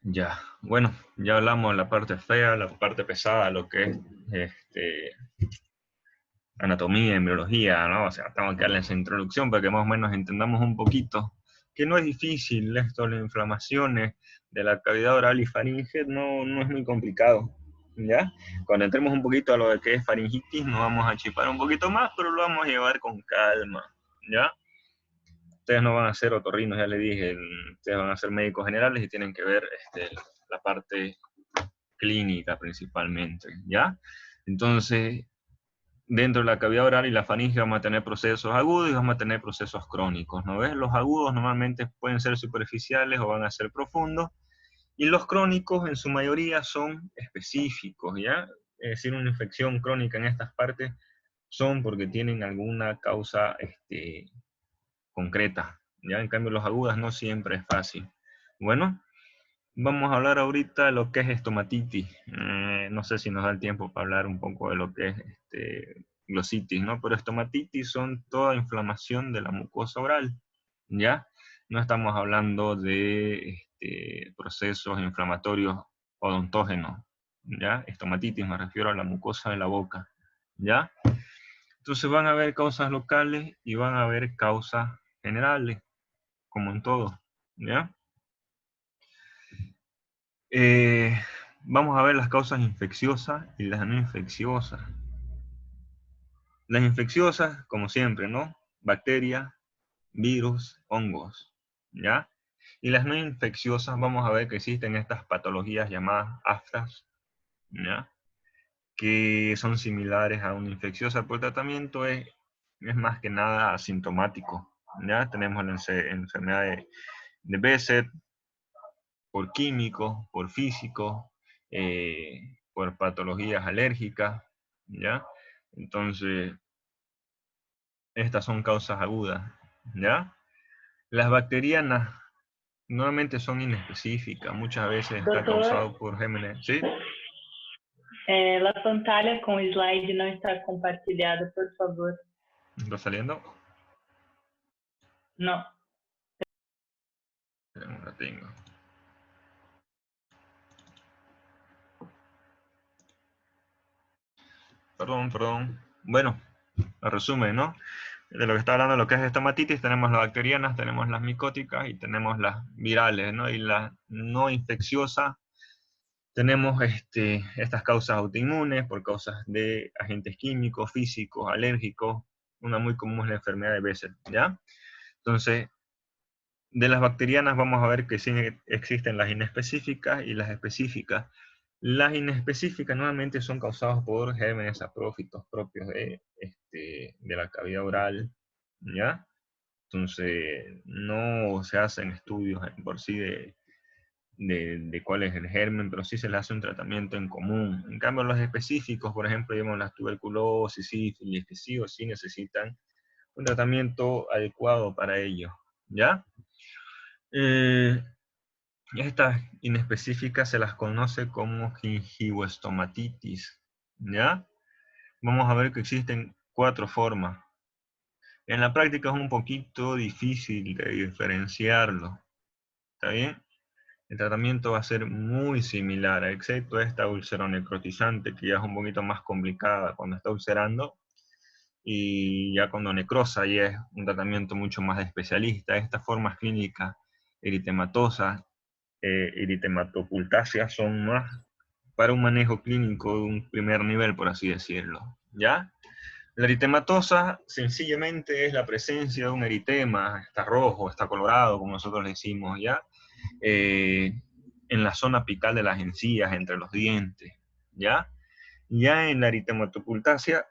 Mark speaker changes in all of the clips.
Speaker 1: Ya, bueno, ya hablamos de la parte fea, la parte pesada, lo que es este, anatomía, embriología, ¿no? O sea, tengo que darle esa introducción para que más o menos entendamos un poquito, que no es difícil esto, las inflamaciones de la cavidad oral y faringe no es muy complicado, ¿ya? Cuando entremos un poquito a lo que es faringitis, nos vamos a chipar un poquito más, pero lo vamos a llevar con calma, ¿ya? Ustedes no van a ser otorrinos, ya le dije, ustedes van a ser médicos generales y tienen que ver la parte clínica principalmente, ¿ya? Entonces, dentro de la cavidad oral y la faringe vamos a tener procesos agudos y vamos a tener procesos crónicos, ¿no ves? Los agudos normalmente pueden ser superficiales o van a ser profundos, y los crónicos en su mayoría son específicos, ¿ya? Es decir, una infección crónica en estas partes son porque tienen alguna causa concreta, ¿ya? En cambio, los agudas no siempre es fácil. Bueno, vamos a hablar ahorita de lo que es estomatitis. No sé si nos da el tiempo para hablar un poco de lo que es glositis, ¿no? Pero estomatitis son toda inflamación de la mucosa oral, ¿ya? No estamos hablando de procesos inflamatorios odontógenos, ¿ya? Estomatitis me refiero a la mucosa de la boca, ¿ya? Entonces van a haber causas locales y van a haber causas generales, como en todo, ¿ya? Eh, Vamos a ver las causas infecciosas y las no infecciosas. Las infecciosas, como siempre, ¿no? Bacterias, virus, hongos, ¿ya? Y las no infecciosas, vamos a ver que existen estas patologías llamadas aftas, ¿ya? Que son similares a una infecciosa, pero el tratamiento es más que nada asintomático, ¿ya? Tenemos la enfermedad de Behçet, por químicos, por físicos, por patologías alérgicas, ¿ya? Entonces, estas son causas agudas, ¿ya? Las bacterianas normalmente son inespecíficas, muchas veces está
Speaker 2: Doutor,
Speaker 1: causado por gérmenes, ¿sí?
Speaker 2: la pantalla com o slide não está compartilhada, por favor.
Speaker 1: ¿Está saliendo?
Speaker 2: Não.
Speaker 1: No la tengo. Perdón. Bueno, a resumen, ¿no? De lo que está hablando, lo que es estomatitis, tenemos las bacterianas, tenemos las micóticas y tenemos las virales, ¿no? Y las no infecciosas, tenemos estas causas autoinmunes por causas de agentes químicos, físicos, alérgicos. Una muy común es la enfermedad de Behçet, ¿ya? Entonces, de las bacterianas vamos a ver que sí existen las inespecíficas y las específicas. Las inespecíficas nuevamente son causadas por gérmenes saprófitos propios de la cavidad oral, ¿ya? Entonces, no se hacen estudios por sí de cuál es el germen, pero sí se le hace un tratamiento en común. En cambio, los específicos, por ejemplo, digamos la tuberculosis, sífilis, que sí o sí necesitan un tratamiento adecuado para ello, ¿ya? Eh, Estas inespecíficas se las conoce como gingivoestomatitis, ¿ya? Vamos a ver que existen 4 formas. En la práctica es un poquito difícil de diferenciarlo, ¿está bien? El tratamiento va a ser muy similar, excepto esta ulceronecrotizante, que ya es un poquito más complicada cuando está ulcerando, y ya cuando necrosa ya es un tratamiento mucho más de especialista. Estas formas clínicas eritematosas, eritematopuláceas son más para un manejo clínico de un primer nivel, por así decirlo, ¿ya? La eritematosa sencillamente es la presencia de un eritema, está rojo, está colorado, como nosotros le decimos, ¿ya? eh, en la zona apical de las encías, entre los dientes, ¿ya? Ya en la eritematopulácea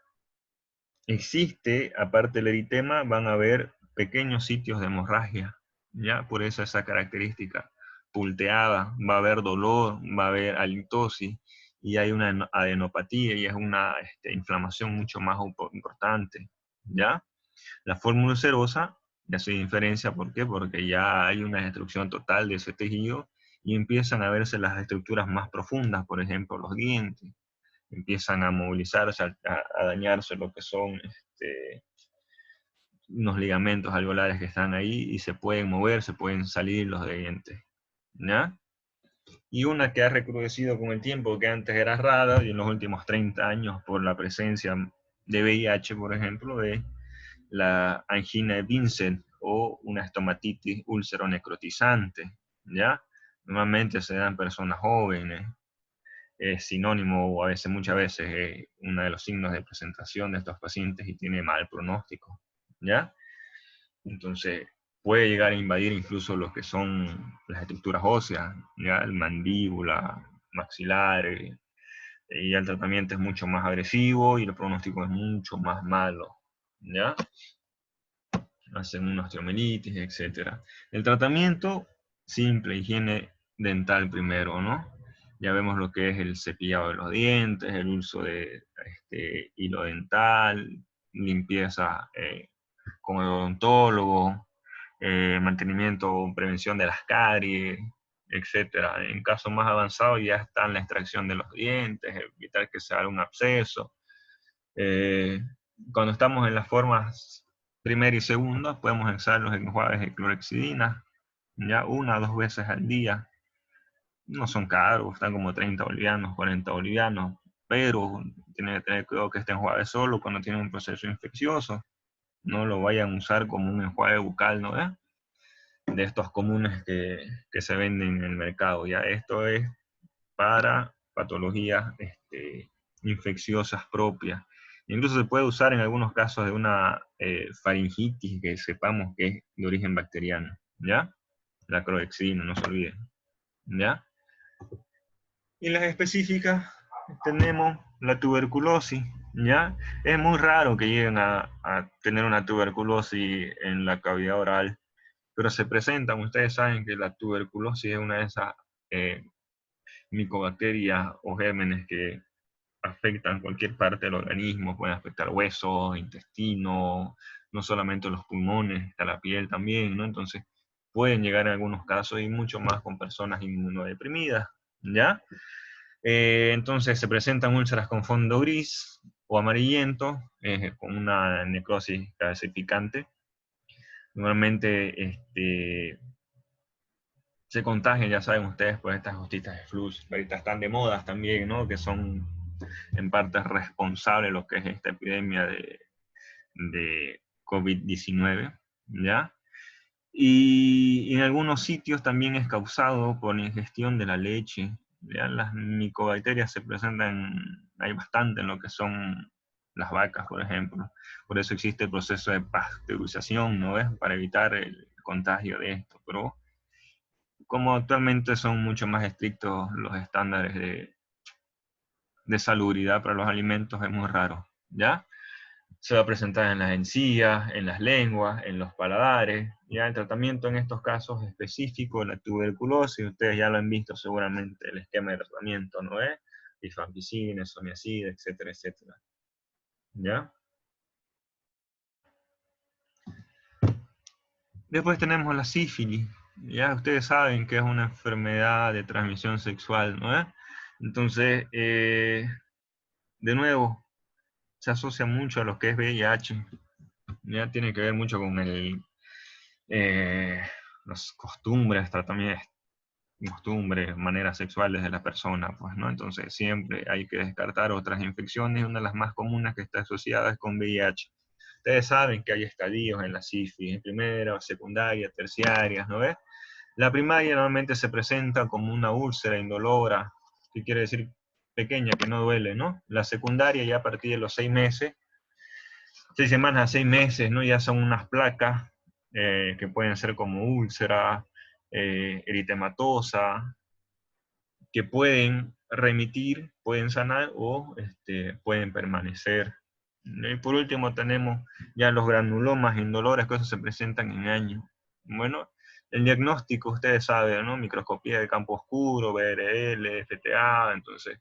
Speaker 1: existe, aparte del eritema, van a haber pequeños sitios de hemorragia, ¿ya? Por eso esa característica pulteada, va a haber dolor, va a haber halitosis, y hay una adenopatía, y es una inflamación mucho más importante, ¿ya? La fórmula ulcerosa ya se diferencia, ¿por qué? Porque ya hay una destrucción total de ese tejido y empiezan a verse las estructuras más profundas, por ejemplo, los dientes, empiezan a movilizarse, a dañarse lo que son unos ligamentos alveolares que están ahí y se pueden mover, se pueden salir los dientes, ¿ya? y una que ha recrudecido con el tiempo, que antes era rara, y en los últimos 30 años por la presencia de VIH, por ejemplo, de la angina de Vincent o una estomatitis úlcero-necrotizante, ¿ya? Normalmente se dan en personas jóvenes, es sinónimo o a veces, muchas veces, uno de los signos de presentación de estos pacientes y tiene mal pronóstico, ¿ya? Entonces, puede llegar a invadir incluso lo que son las estructuras óseas, ¿ya? El mandíbula, maxilar, y el tratamiento es mucho más agresivo y el pronóstico es mucho más malo, ¿ya? Hacen una osteomelitis, etc. El tratamiento, simple, higiene dental primero, ¿no? Ya vemos lo que es el cepillado de los dientes, el uso de hilo dental, limpieza con el odontólogo, mantenimiento o prevención de las caries, etcétera. En casos más avanzados ya está la extracción de los dientes, evitar que se haga un absceso. Eh, Cuando estamos en las formas primera y segunda, podemos usar los enjuagues de clorexidina, ya 1 o 2 veces al día. No son caros, están como 30 bolivianos, 40 bolivianos, pero tienen que tener cuidado que este enjuague solo cuando tiene un proceso infeccioso. No lo vayan a usar como un enjuague bucal, ¿no? De estos comunes que se venden en el mercado. Ya esto es para patologías infecciosas propias. Incluso se puede usar en algunos casos de una faringitis que sepamos que es de origen bacteriano, ¿ya? La clorexidina, no se olviden, ¿ya? Y las específicas tenemos la tuberculosis, ¿ya? Es muy raro que lleguen a tener una tuberculosis en la cavidad oral, pero se presentan. Ustedes saben que la tuberculosis es una de esas eh, micobacterias o gérmenes que afectan cualquier parte del organismo, pueden afectar huesos, intestino, no solamente los pulmones, hasta la piel también, ¿no? Entonces, pueden llegar en algunos casos y mucho más con personas inmunodeprimidas, ¿ya? Entonces, se presentan úlceras con fondo gris o amarillento, con una necrosis calcificante. Normalmente, se contagian, ya saben ustedes, por estas gotitas de flux, ahorita están de moda también, ¿no? Que son en parte responsables de lo que es esta epidemia de COVID-19, ¿ya? Y en algunos sitios también es causado por la ingestión de la leche, ¿ya? Las micobacterias se presentan, hay bastante en lo que son las vacas, por ejemplo. Por eso existe el proceso de pasteurización, ¿no ves? Para evitar el contagio de esto, pero como actualmente son mucho más estrictos los estándares de salubridad para los alimentos, es muy raro, ¿ya? Se va a presentar en las encías, en las lenguas, en los paladares, ¿ya? El tratamiento en estos casos específicos, la tuberculosis, ustedes ya lo han visto seguramente, el esquema de tratamiento, ¿no es? Rifampicina, isoniazida, etcétera, etcétera, ¿ya? Después tenemos la sífilis, ya ustedes saben que es una enfermedad de transmisión sexual, ¿no es? Entonces, de nuevo, se asocia mucho a lo que es VIH, ya tiene que ver mucho con las costumbres, tratamientos, costumbres, maneras sexuales de la persona, pues, ¿no? Entonces siempre hay que descartar otras infecciones, una de las más comunes que está asociada es con VIH. Ustedes saben que hay estadios en la sífilis, primera, secundaria, terciarias, ¿no ves? La primaria normalmente se presenta como una úlcera indolora, que quiere decir pequeña, que no duele, ¿no? La secundaria ya a partir de los 6 meses, 6 semanas a 6 meses, ¿no? Ya son unas placas que pueden ser como úlcera, eritematosa, que pueden remitir, pueden sanar o pueden permanecer. Y por último tenemos ya los granulomas indolores, que eso se presentan en años. Bueno, el diagnóstico, ustedes saben, ¿no? Microscopía de campo oscuro, BRL, FTA, entonces,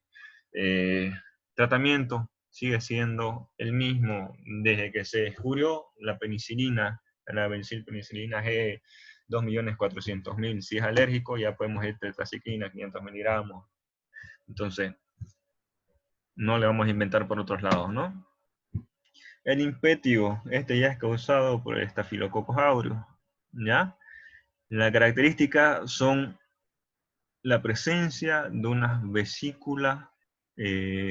Speaker 1: tratamiento sigue siendo el mismo desde que se descubrió la penicilina, la penicilina G 2.400.000. Si es alérgico, ya podemos ir tetracyclina, 500 miligramos. Entonces, no le vamos a inventar por otros lados, ¿no? El impétigo, ya es causado por el Staphylococcus aureus, ¿ya? La característica son la presencia de unas vesículas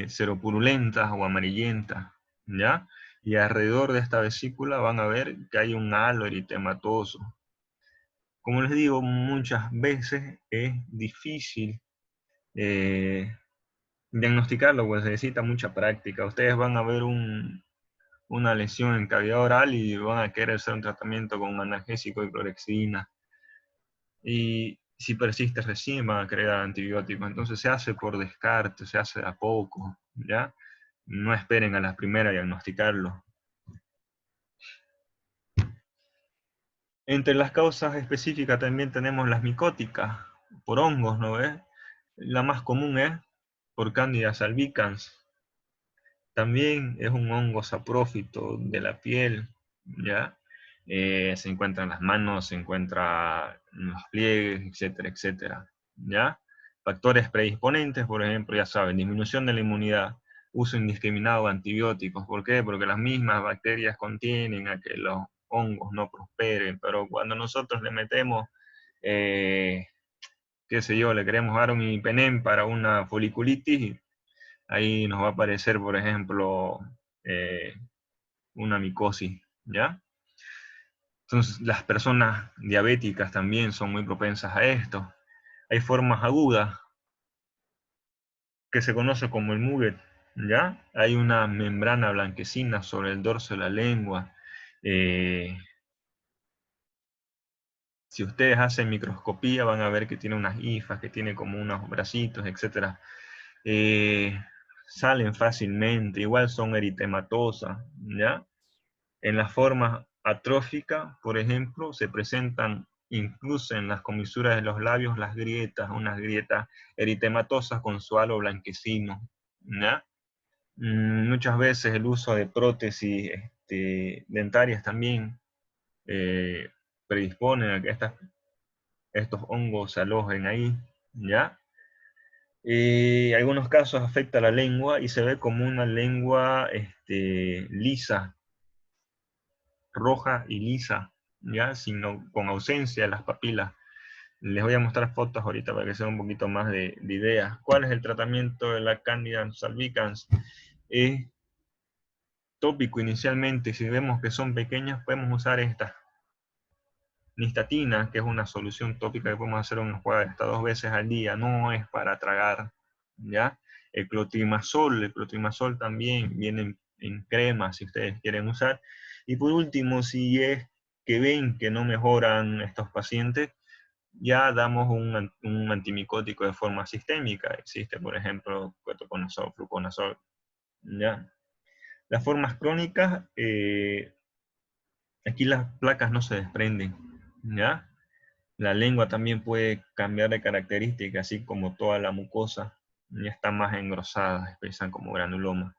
Speaker 1: seropurulentas o amarillentas, ¿ya? Y alrededor de esta vesícula van a ver que hay un halo eritematoso. Como les digo, muchas veces es difícil diagnosticarlo, pues necesita mucha práctica. Ustedes van a ver una lesión en cavidad oral y van a querer hacer un tratamiento con analgésico y clorexidina. Y si persiste recién van a querer antibióticos. Entonces se hace por descarte, se hace de a poco, ¿ya? No esperen a la primera diagnosticarlo. Entre las causas específicas también tenemos las micóticas, por hongos, ¿no ves? La más común es por Candida albicans. También es un hongo saprófito de la piel, ¿ya? Se encuentra en las manos, se encuentra en los pliegues, etcétera, etcétera, ¿ya? Factores predisponentes, por ejemplo, ya saben, disminución de la inmunidad, uso indiscriminado de antibióticos. ¿Por qué? Porque las mismas bacterias contienen a que los hongos no prosperen, pero cuando nosotros le metemos, qué sé yo, le queremos dar un imipenem para una foliculitis, ahí nos va a aparecer, por ejemplo, eh, una micosis, ¿ya? Entonces, las personas diabéticas también son muy propensas a esto. Hay formas agudas que se conoce como el Muget, ¿ya? Hay una membrana blanquecina sobre el dorso de la lengua. Si ustedes hacen microscopía van a ver que tiene unas hifas, que tiene como unos bracitos, etc. Salen fácilmente, igual son eritematosas, ¿ya? En las formas atróficas, por ejemplo, se presentan incluso en las comisuras de los labios las grietas, unas grietas eritematosas con su halo blanquecino, ¿ya? Muchas veces el uso de prótesis dentarias también predispone a que estos hongos se alojen ahí, ¿ya? En algunos casos afecta la lengua y se ve como una lengua lisa, roja y lisa, ¿ya? Sino con ausencia de las papilas. Les voy a mostrar fotos ahorita para que se den un poquito más de ideas. ¿Cuál es el tratamiento de la Candida albicans? Es tópico inicialmente. Si vemos que son pequeñas, podemos usar esta nistatina, que es una solución tópica que podemos hacer una jugada hasta 2 veces al día. No es para tragar, ¿ya? El clotrimazol también viene en crema si ustedes quieren usar. Y por último, si es que ven que no mejoran estos pacientes, ya damos un antimicótico de forma sistémica. Existe, por ejemplo, ketoconazol, fluconazol, ¿ya? Las formas crónicas, aquí las placas no se desprenden, ¿ya? La lengua también puede cambiar de característica, así como toda la mucosa, ya está más engrosada, expresan como granuloma.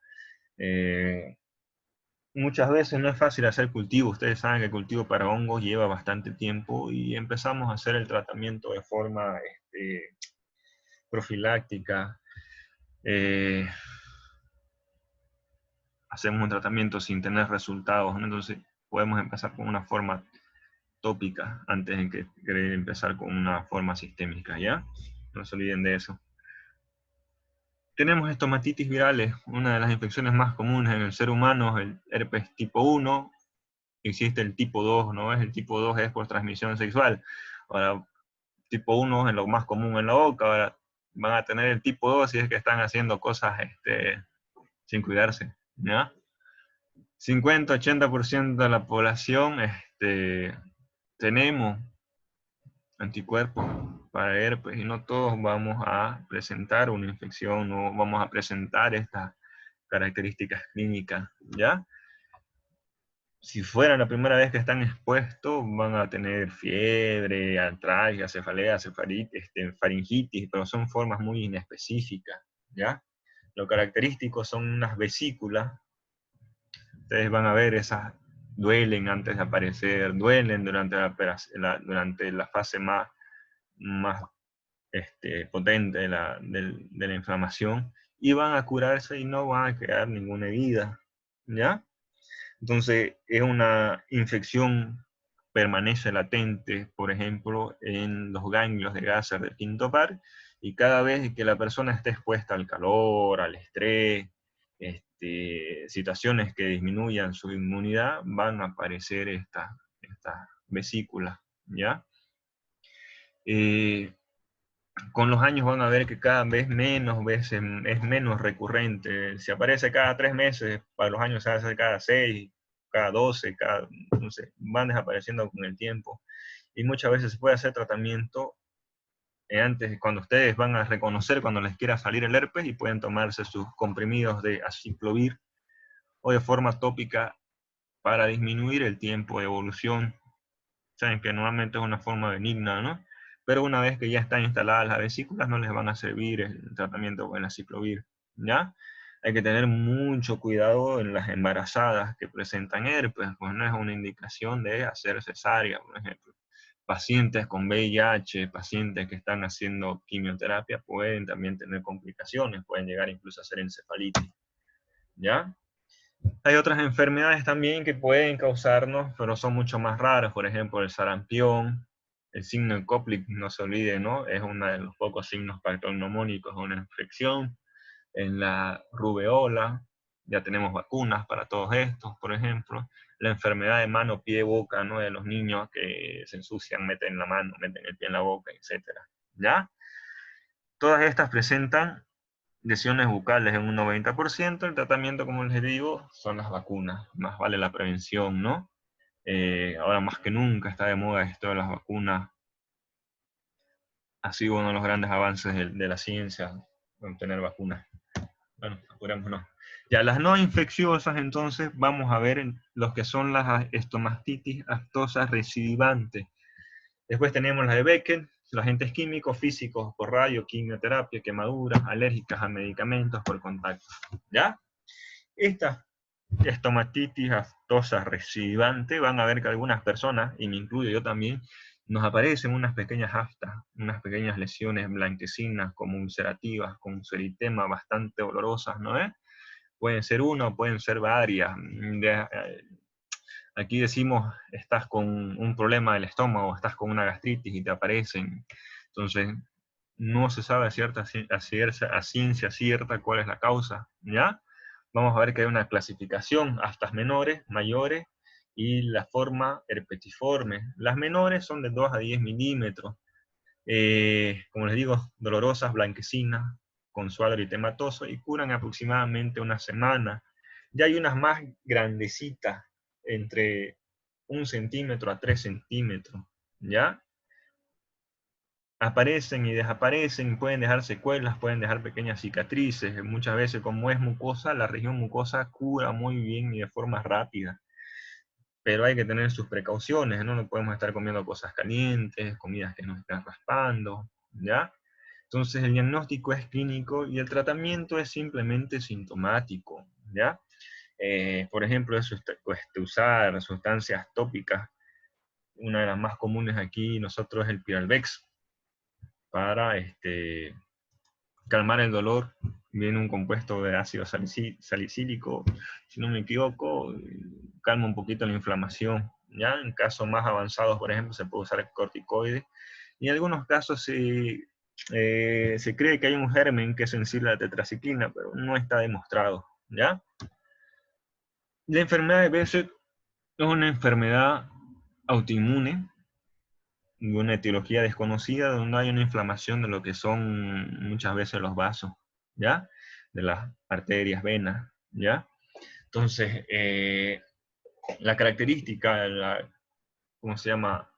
Speaker 1: Muchas veces no es fácil hacer cultivo. Ustedes saben que el cultivo para hongos lleva bastante tiempo y empezamos a hacer el tratamiento de forma profiláctica. Eh, Hacemos un tratamiento sin tener resultados, ¿no? Entonces podemos empezar con una forma tópica antes de que querer empezar con una forma sistémica, ¿ya? No se olviden de eso. Tenemos estomatitis virales, una de las infecciones más comunes en el ser humano, el herpes tipo 1, existe el tipo 2, ¿no? El tipo 2 es por transmisión sexual. Ahora, tipo 1 es lo más común en la boca, ahora van a tener el tipo 2 si es que están haciendo cosas sin cuidarse, ¿ya? 50-80% de la población tenemos anticuerpos para herpes y no todos vamos a presentar una infección, no vamos a presentar estas características clínicas, ¿ya? Si fuera la primera vez que están expuestos, van a tener fiebre, artralgia, cefalea, faringitis, pero son formas muy inespecíficas, ¿ya? Lo característico son unas vesículas. Ustedes van a ver esas duelen antes de aparecer, duelen durante durante la fase más potente de la inflamación, y van a curarse y no van a crear ninguna herida, ¿ya? Entonces es una infección permanece latente, por ejemplo, en los ganglios de Gasser del quinto par, y cada vez que la persona esté expuesta al calor, al estrés, situaciones que disminuyan su inmunidad, van a aparecer estas vesículas, ¿ya? Con los años van a ver que cada vez menos veces es menos recurrente. Si aparece cada 3 meses, para los años se hace cada 6, cada 12, no sé, van desapareciendo con el tiempo. Y muchas veces se puede hacer tratamiento antes, cuando ustedes van a reconocer cuando les quiera salir el herpes, y pueden tomarse sus comprimidos de aciclovir o de forma tópica para disminuir el tiempo de evolución. Saben que normalmente es una forma benigna, ¿no? Pero una vez que ya están instaladas las vesículas, no les van a servir el tratamiento con el aciclovir, ¿ya? Hay que tener mucho cuidado en las embarazadas que presentan herpes, pues no es una indicación de hacer cesárea, por ejemplo. Pacientes con VIH, pacientes que están haciendo quimioterapia, pueden también tener complicaciones, pueden llegar incluso a ser encefalitis, ¿ya? Hay otras enfermedades también que pueden causarnos, pero son mucho más raras, por ejemplo, el sarampión, el signo de Koplik, no se olvide, ¿no? Es uno de los pocos signos patognomónicos de una infección. En la rubeola, ya tenemos vacunas para todos estos, por ejemplo. La enfermedad de mano, pie, boca, ¿no? De los niños que se ensucian, meten la mano, meten el pie en la boca, etc. ¿Ya? Todas estas presentan lesiones bucales en un 90%. El tratamiento, como les digo, son las vacunas. Más vale la prevención, ¿no? Ahora más que nunca está de moda esto de las vacunas. Ha sido uno de los grandes avances de la ciencia, obtener vacunas. Bueno, apurémonos. Ya, las no infecciosas, entonces, vamos a ver los que son las estomastitis aftosa recidivante. Después tenemos la de Becker, los agentes químicos, físicos, por radio, quimioterapia, quemaduras, alérgicas a medicamentos por contacto. ¿Ya? Estas estomatitis aftosa recidivante, van a ver que algunas personas, y me incluyo yo también, nos aparecen unas pequeñas aftas, unas pequeñas lesiones blanquecinas, como ulcerativas, con eritema bastante dolorosas, ¿no es? Pueden ser una o pueden ser varias. Aquí decimos, estás con un problema del estómago, estás con una gastritis y te aparecen. Entonces, no se sabe a ciencia cierta cuál es la causa, ¿ya? Vamos a ver que hay una clasificación, aftas menores, mayores, y la forma herpetiforme. Las menores son de 2 a 10 milímetros. Como les digo, dolorosas, blanquecinas, con suadro eritematoso, y curan aproximadamente una semana. Ya hay unas más grandecitas, entre 1 centímetro a 3 centímetros, ¿ya? Aparecen y desaparecen, pueden dejar secuelas, pueden dejar pequeñas cicatrices. Muchas veces, como es mucosa, la región mucosa cura muy bien y de forma rápida. Pero hay que tener sus precauciones, ¿no? No podemos estar comiendo cosas calientes, comidas que nos están raspando, ¿ya? Entonces el diagnóstico es clínico y el tratamiento es simplemente sintomático, ¿ya? Por ejemplo, usar sustancias tópicas. Una de las más comunes aquí nosotros es el Piralvex, para calmar el dolor. Viene un compuesto de ácido salicílico, si no me equivoco, calma un poquito la inflamación. ¿Ya? En casos más avanzados, por ejemplo, se puede usar corticoides. Y en algunos casos se cree que hay un germen que es sensible a la tetraciclina, pero no está demostrado. ¿Ya? La enfermedad de Behçet es una enfermedad autoinmune de una etiología desconocida, donde hay una inflamación de lo que son muchas veces los vasos, ¿ya? De las arterias, venas, ¿ya? Entonces, la característica, ¿cómo se llama?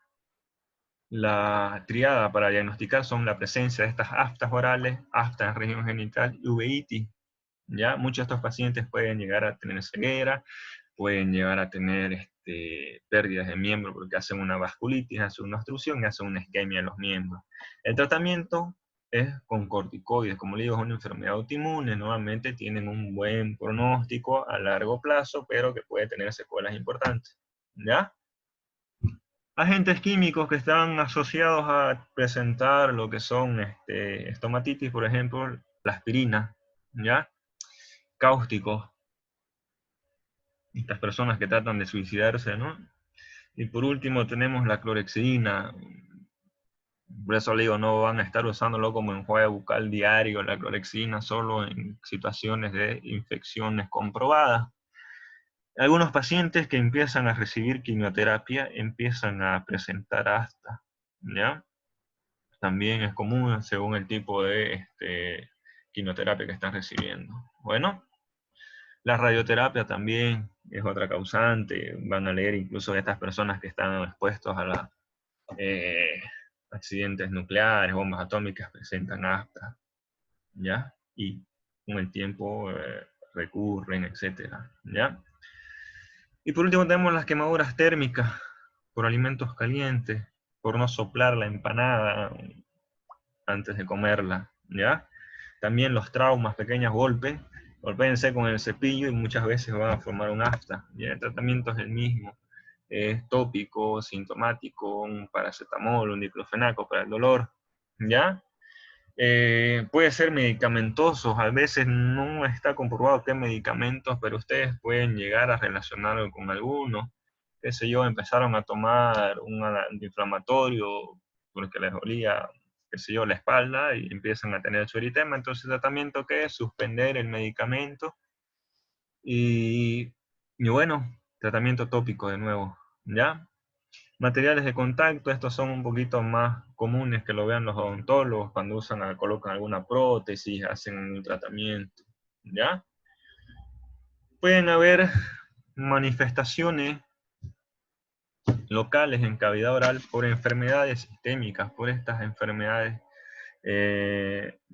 Speaker 1: La triada para diagnosticar son la presencia de estas aftas orales, aftas en región genital y uveitis, ¿ya? Muchos de estos pacientes pueden llegar a tener ceguera, pueden llegar a tener pérdidas de miembros porque hacen una vasculitis, hacen una obstrucción y hacen una isquemia en los miembros. El tratamiento es con corticoides. Como le digo, es una enfermedad autoinmune, normalmente tienen un buen pronóstico a largo plazo, pero que puede tener secuelas importantes, ¿ya? Agentes químicos que están asociados a presentar lo que son estomatitis, por ejemplo, la aspirina, ¿ya? Cáusticos, estas personas que tratan de suicidarse, ¿no? Y por último tenemos la clorexidina. Por eso le digo, no van a estar usándolo como enjuague bucal diario, la clorexidina, solo en situaciones de infecciones comprobadas. Algunos pacientes que empiezan a recibir quimioterapia empiezan a presentar afta, ¿ya? También es común según el tipo de quimioterapia que están recibiendo. Bueno, la radioterapia también es otra causante. Van a leer incluso de estas personas que están expuestos a accidentes nucleares, bombas atómicas, presentan afta, ¿ya? Y con el tiempo recurren, etcétera, ¿ya? Y por último tenemos las quemaduras térmicas por alimentos calientes, por no soplar la empanada antes de comerla, ¿ya? También los traumas, pequeños golpes, golpéense con el cepillo y muchas veces van a formar un afta, ¿ya? El tratamiento es el mismo, es tópico, sintomático, un paracetamol, un diclofenaco para el dolor, ¿ya? Puede ser medicamentoso, a veces no está comprobado qué medicamentos, pero ustedes pueden llegar a relacionarlo con alguno, qué sé yo, empezaron a tomar un antiinflamatorio porque les dolía, qué sé yo, la espalda y empiezan a tener su eritema, entonces el tratamiento que es suspender el medicamento y bueno, tratamiento tópico de nuevo, ¿ya? Materiales de contacto, estos son un poquito más comunes que lo vean los odontólogos cuando colocan alguna prótesis, hacen un tratamiento, ¿ya? Pueden haber manifestaciones locales en cavidad oral por enfermedades sistémicas, por estas enfermedades,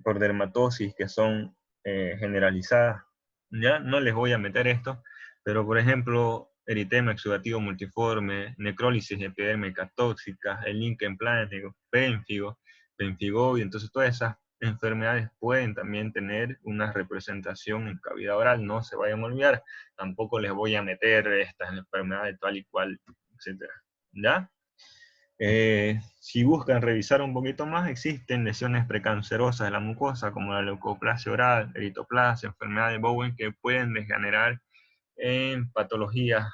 Speaker 1: por dermatosis que son generalizadas, ¿ya? No les voy a meter esto, pero por ejemplo, eritema exudativo multiforme, necrólisis epidérmica tóxica, el líquen plántico, pénfigo, penfigovia, entonces todas esas enfermedades pueden también tener una representación en cavidad oral, no se vayan a olvidar, tampoco les voy a meter estas enfermedades tal y cual, etcétera, ¿ya? Si buscan revisar un poquito más, existen lesiones precancerosas de la mucosa, como la leucoplasia oral, eritoplasia, enfermedad de Bowen, que pueden degenerar en patologías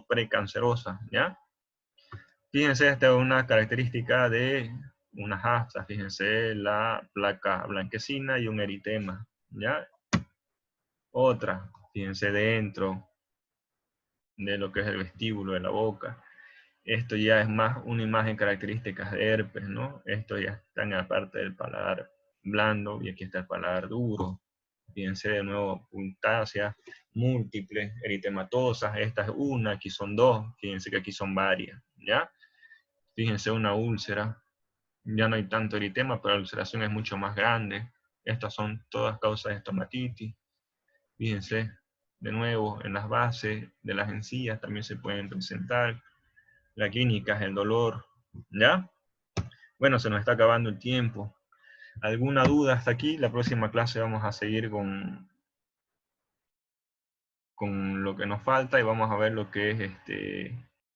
Speaker 1: precancerosas, ¿ya? Fíjense, esta es una característica de unas aftas, fíjense la placa blanquecina y un eritema, ¿ya? Otra, fíjense dentro de lo que es el vestíbulo de la boca. Esto ya es más una imagen características de herpes, ¿no? Esto ya está en la parte del paladar blando y aquí está el paladar duro. Fíjense de nuevo, puntáceas múltiples, eritematosas. Esta es una, aquí son dos. Fíjense que aquí son varias, ¿ya? Fíjense una úlcera. Ya no hay tanto eritema, pero la ulceración es mucho más grande. Estas son todas causas de estomatitis. Fíjense, de nuevo, en las bases de las encías también se pueden presentar. La clínica es el dolor, ¿ya? Bueno, se nos está acabando el tiempo. ¿Alguna duda hasta aquí? La próxima clase vamos a seguir con lo que nos falta y vamos a ver lo que es